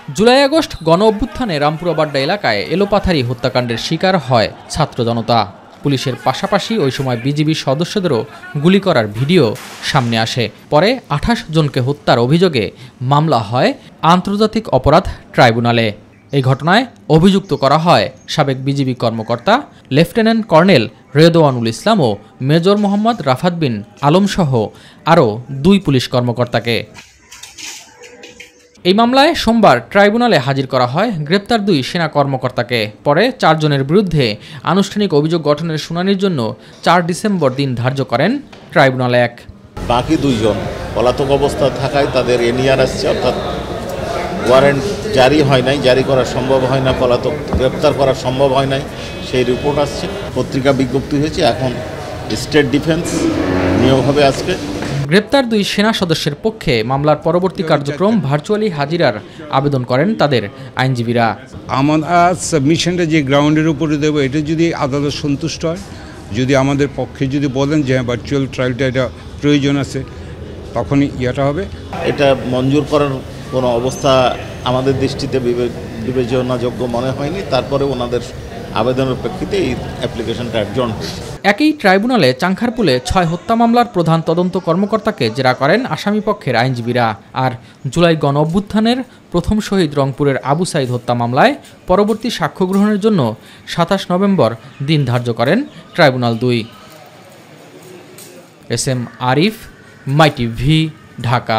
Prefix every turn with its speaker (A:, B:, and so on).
A: July August গণ অভ্যুত্থানে রামপুরাবাড্ডা এলাকায় এলোপাথারি হত্যাকাণ্ডের শিকার হয় ছাত্র জনতা। পুলিশের পাশাপাশি ওই সময় বিজিবি সদস্যদেরও গুলি করার ভিডিও সামনে আসে। পরে 28 জনকে হত্যার অভিযোগে মামলা হয় আন্তর্জাতিক অপরাধ ট্রাইব্যুনালে। এই ঘটনায় অভিযুক্ত করা হয় সাবেক বিজিবি কর্মকর্তা লেফটেন্যান্ট কর্নেল রেদওয়ানুল ইসলাম ও মেজর মোহাম্মদ রাফাত বিন আলমসহ আরও 2 পুলিশ কর্মকর্তাকে। এই মামলায় সোমবার ট্রাইব্যুনালে হাজির করা হয় গ্রেপ্তার 2 সেনা কর্মকর্তাকে। পরে 4 জনের বিরুদ্ধে আনুষ্ঠানিক অভিযোগ গঠনের শুনানির জন্য 4 ডিসেম্বর দিন ধার্য করেন ট্রাইব্যুনাল 1।
B: বাকি 2 জন পলাতক অবস্থা থাকায় তাদের এনআর আসছে, অর্থাৎ ওয়ারেন্ট জারি হয় নাই, জারি করা সম্ভব হয় না, পলাতক গ্রেপ্তার করা সম্ভব হয় নাই, সেই রিপোর্ট আসছে। পত্রিকা বিজ্ঞপ্তি হয়েছে, এখন স্টেট ডিফেন্স নিয়োগ হবে আজকে।
A: গ্রেপ্তার 2 সেনা সদস্যের পক্ষে মামলার পরবর্তী কার্যক্রম ভার্চুয়ালি হাজিরার আবেদন করেন তাদের আইনজীবীরা।
C: আমরা সাবমিশনটা যে গ্রাউন্ডের উপরে দেবো, এটা যদি আদালত সন্তুষ্ট হয়, যদি আমাদের পক্ষে যদি বলেন যে ভার্চুয়াল ট্রায়ালটা এটা প্রয়োজন আছে, তখনই ইয়েটা হবে।
B: এটা মঞ্জুর করার কোনো অবস্থা আমাদের দৃষ্টিতে বিবেচনাযোগ্য মনে হয়নি। তারপরে ওনাদের আবেদনের প্রেক্ষিতে এই অ্যাপ্লিকেশনটা অ্যাডজর্ন হয়েছে।
A: একই ট্রাইব্যুনালে চাংখারপুলে 6 হত্যা মামলার প্রধান তদন্ত কর্মকর্তাকে জেরা করেন আসামিপক্ষের আইনজীবীরা। আর জুলাই গণ অভ্যুত্থানের প্রথম শহীদ রংপুরের আবু সাইদ হত্যা মামলায় পরবর্তী সাক্ষ্য গ্রহণের জন্য 27 নভেম্বর দিন ধার্য করেন ট্রাইব্যুনাল 2। এস এম আরিফ, মাই টিভি, ঢাকা।